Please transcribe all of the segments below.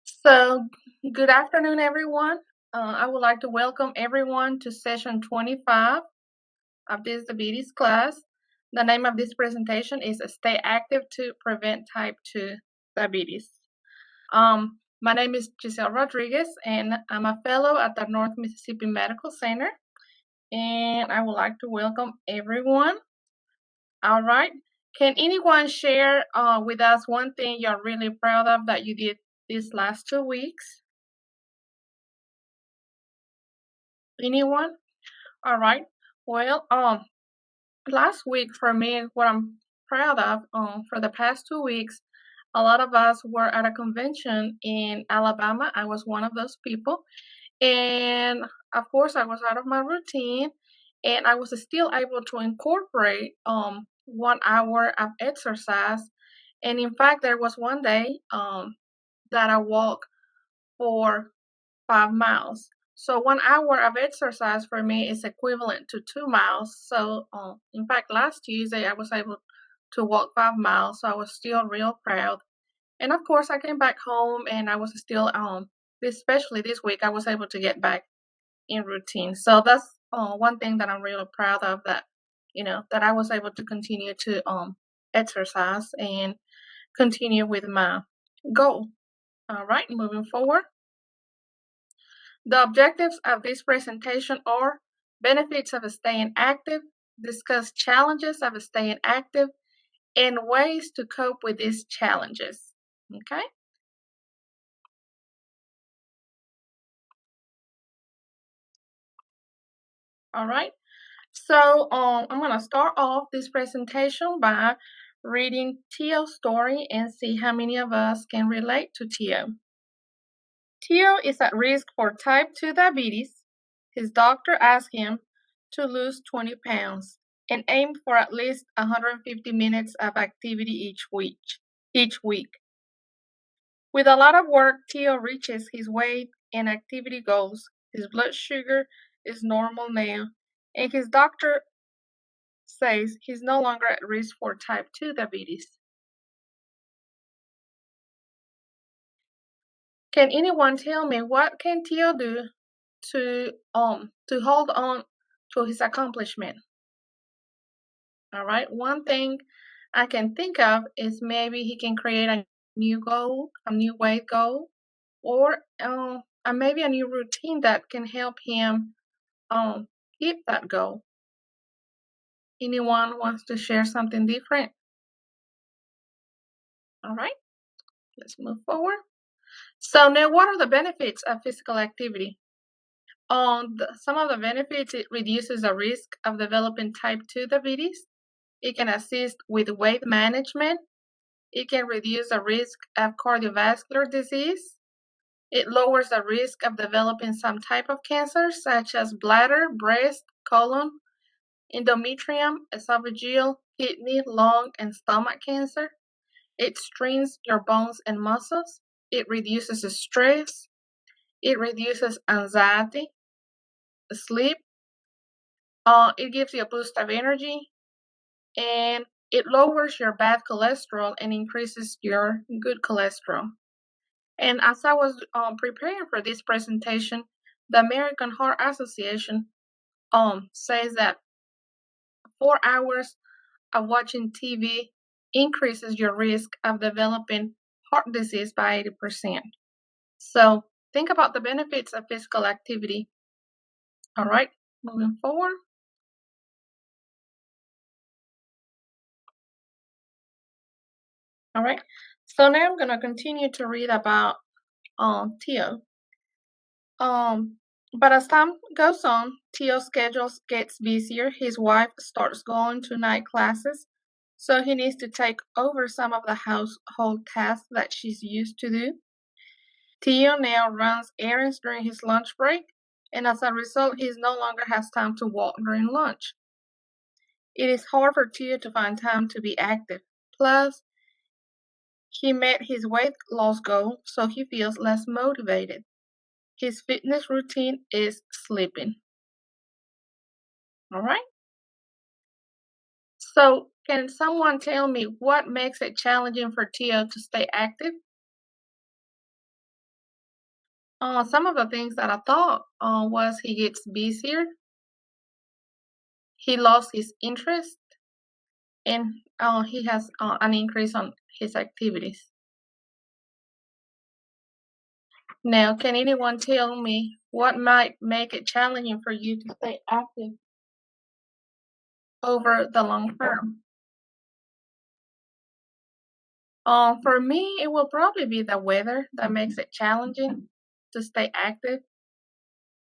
So, good afternoon, everyone. I would like to welcome everyone to session 25 of this diabetes class. The name of this presentation is Stay Active to Prevent Type 2 Diabetes. My name is Giselle Rodriguez, and I'm a fellow at the North Mississippi Medical Center, and I would like to welcome everyone. All right. Can anyone share with us one thing you're really proud of that you did these last 2 weeks? Anyone? All right. Well, last week for me, what I'm proud of, for the past 2 weeks, a lot of us were at a convention in Alabama. I was one of those people, and of course, I was out of my routine, and I was still able to incorporate 1 hour of exercise. And in fact, there was one day that I walked for 5 miles. So 1 hour of exercise for me is equivalent to 2 miles. So in fact, last Tuesday I was able to walk 5 miles. So I was still real proud. And of course, I came back home and I was still especially this week I was able to get back in routine. So that's one thing that I'm really proud of, that that I was able to continue to exercise and continue with my goal. All right, moving forward. The objectives of this presentation are benefits of staying active, discuss challenges of staying active, and ways to cope with these challenges. Okay? All right. So I'm going to start off this presentation by reading Tio's story and see how many of us can relate to Tio. Tio is at risk for type 2 diabetes. His doctor asked him to lose 20 pounds and aim for at least 150 minutes of activity each week. With a lot of work, Tio reaches his weight and activity goals. His blood sugar is normal now, and his doctor says he's no longer at risk for type 2 diabetes. Can anyone tell me what can Tio do to hold on to his accomplishment? All right. One thing I can think of is maybe he can create a new goal, a new weight goal, or maybe a new routine that can help him hit that goal. Anyone wants to share something different? All right. Let's move forward. So now, what are the benefits of physical activity? Some of the benefits: it reduces the risk of developing type 2 diabetes. It can assist with weight management. It can reduce the risk of cardiovascular disease. It lowers the risk of developing some type of cancer, such as bladder, breast, colon, endometrium, esophageal, kidney, lung, and stomach cancer. It strengthens your bones and muscles. It reduces stress. It reduces anxiety, sleep. It gives you a boost of energy, and it lowers your bad cholesterol and increases your good cholesterol. And as I was preparing for this presentation, the American Heart Association says that 4 hours of watching TV increases your risk of developing heart disease by 80%. So think about the benefits of physical activity. All right, moving forward. All right, so now I'm going to continue to read about Tio. But as time goes on, Tio's schedule gets busier. His wife starts going to night classes, so he needs to take over some of the household tasks that she's used to do. Tio now runs errands during his lunch break, and as a result, he no longer has time to walk during lunch. It is hard for Tio to find time to be active. Plus, he met his weight loss goal, so he feels less motivated. His fitness routine is sleeping. All right. So Can someone tell me what makes it challenging for Tio to stay active? Some of the things that I thought was he gets busier, he lost his interest, and he has an increase on his activities. Now, can anyone tell me what might make it challenging for you to stay active over the long term? For me, it will probably be the weather that makes it challenging to stay active.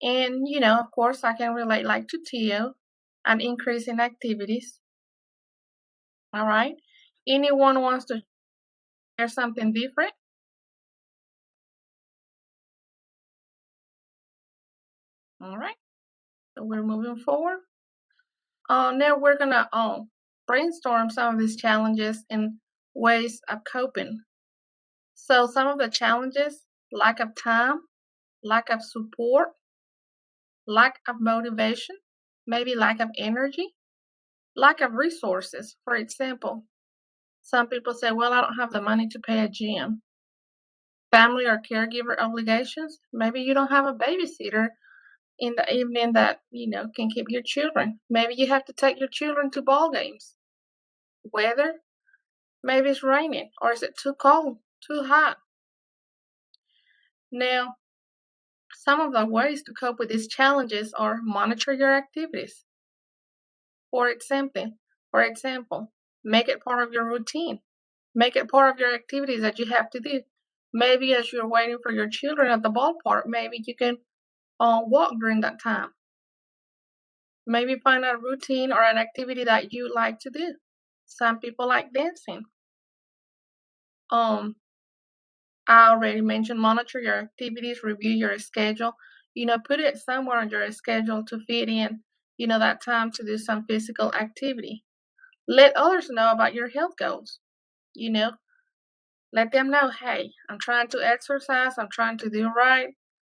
And, of course, I can relate like to Tio, an increase in activities. All right. Anyone wants to share something different? All right. So we're moving forward. Now we're gonna brainstorm some of these challenges and ways of coping. So some of the challenges: lack of time, lack of support, lack of motivation, maybe lack of energy, lack of resources. For example, some people say, well, I don't have the money to pay a gym. Family or caregiver obligations. Maybe you don't have a babysitter in the evening that, can keep your children. Maybe you have to take your children to ball games. Weather. Maybe it's raining, or is it too cold, too hot? Now, some of the ways to cope with these challenges are monitor your activities. For example, make it part of your routine. Make it part of your activities that you have to do. Maybe as you're waiting for your children at the ballpark, maybe you can walk during that time. Maybe find a routine or an activity that you like to do. Some people like dancing. I already mentioned monitor your activities, review your schedule. Put it somewhere on your schedule to fit in, that time to do some physical activity. Let others know about your health goals. You know, let them know, hey, I'm trying to exercise, I'm trying to do right.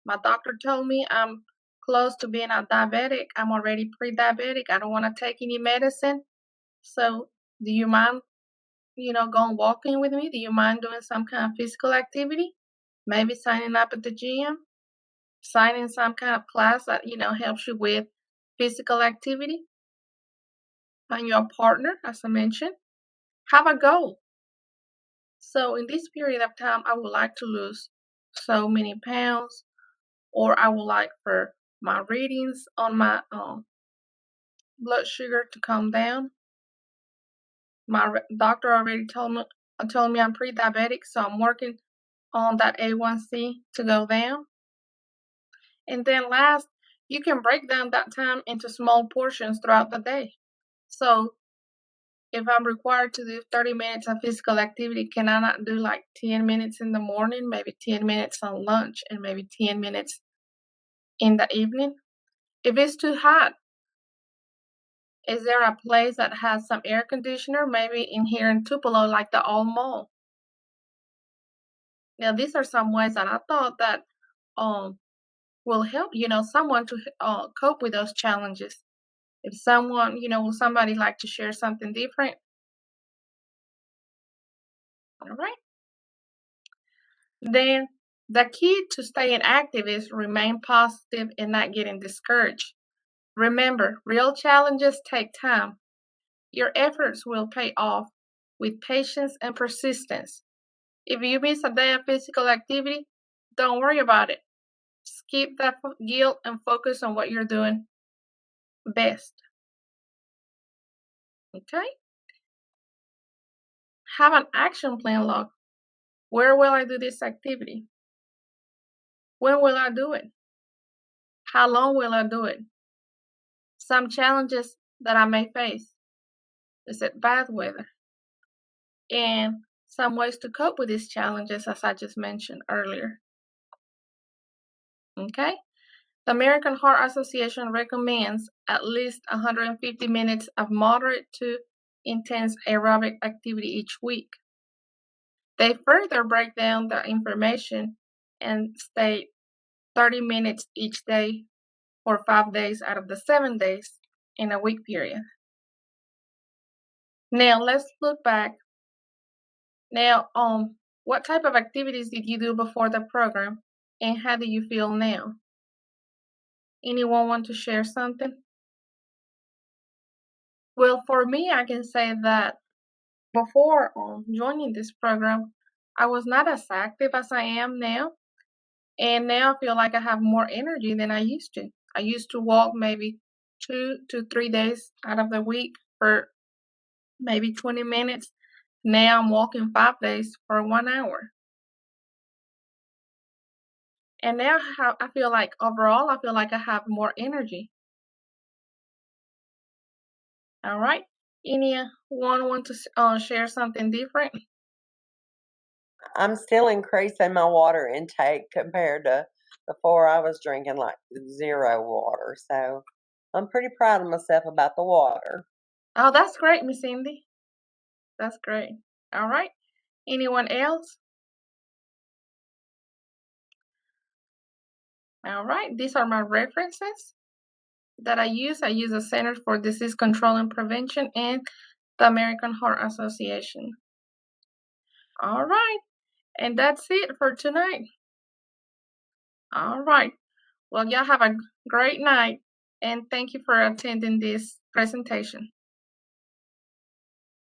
My doctor told me I'm close to being a diabetic. I'm already pre-diabetic. I don't want to take any medicine. So, do you mind, going walking with me? Do you mind doing some kind of physical activity? Maybe signing up at the gym, signing some kind of class that, helps you with physical activity. Find your partner, as I mentioned. Have a goal. So, in this period of time, I would like to lose so many pounds, or I would like for my readings on my blood sugar to come down. My doctor already told me I'm pre-diabetic, so I'm working on that A1C to go down. And then last, you can break down that time into small portions throughout the day. So if I'm required to do 30 minutes of physical activity, can I not do like 10 minutes in the morning, maybe 10 minutes on lunch, and maybe 10 minutes in the evening? If it's too hot, is there a place that has some air conditioner? Maybe in here in Tupelo, like the Old Mall. Now, these are some ways that I thought that um will help, someone to cope with those challenges. If someone, will somebody like to share something different? All right. Then the key to staying active is remain positive and not getting discouraged. Remember, real challenges take time. Your efforts will pay off with patience and persistence. If you miss a day of physical activity, don't worry about it. Skip that guilt and focus on what you're doing best. Okay? Have an action plan log. Where will I do this activity? When will I do it? How long will I do it? Some challenges that I may face. Is it bad weather? And some ways to cope with these challenges, as I just mentioned earlier. Okay? The American Heart Association recommends at least 150 minutes of moderate to intense aerobic activity each week. They further break down the information and state 30 minutes each day for 5 days out of the 7 days in a week period. Now let's look back. Now, what type of activities did you do before the program, and how do you feel now? Anyone want to share something? Well, for me, I can say that before joining this program, I was not as active as I am now, and now I feel like I have more energy than I used to. I used to walk maybe 2 to 3 days out of the week for maybe 20 minutes. Now I'm walking 5 days for 1 hour. And now I feel like overall, I feel like I have more energy. All right. Anyone want to share something different? I'm still increasing my water intake compared to before. I was drinking like zero water. So I'm pretty proud of myself about the water. Oh, that's great, Miss Cindy. That's great. All right. Anyone else? All right. These are my references that I use. I use the Center for Disease Control and Prevention and the American Heart Association. All right. And that's it for tonight. All right. Well, y'all have a great night, and thank you for attending this presentation.